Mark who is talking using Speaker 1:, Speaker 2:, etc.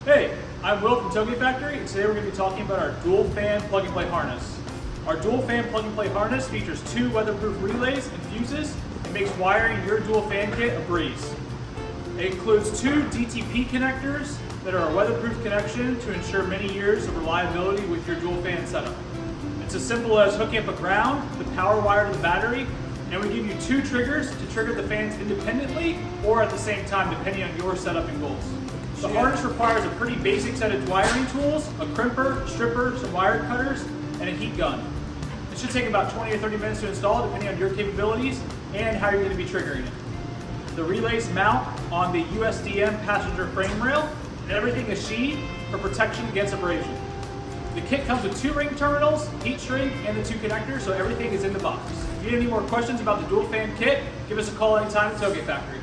Speaker 1: Hey, I'm Will from Tailgate Factory, and today we're going to be talking about our dual fan plug and play harness. Our dual fan plug and play harness features 2 weatherproof relays and fuses and makes wiring your dual fan kit a breeze. It includes 2 DTP connectors that are a weatherproof connection to ensure many years of reliability with your dual fan setup. It's as simple as hooking up a ground, the power wire to the battery, and we give you 2 triggers to trigger the fans independently or at the same time depending on your setup and goals. The harness requires a pretty basic set of wiring tools, a crimper, stripper, some wire cutters, and a heat gun. It should take about 20 or 30 minutes to install depending on your capabilities and how you're going to be triggering it. The relays mount on the USDM passenger frame rail, and everything is sheathed for protection against abrasion. The kit comes with 2 ring terminals, heat shrink, and the 2 connectors, so everything is in the box. If you have any more questions about the dual fan kit, give us a call anytime at Tailgate Factory.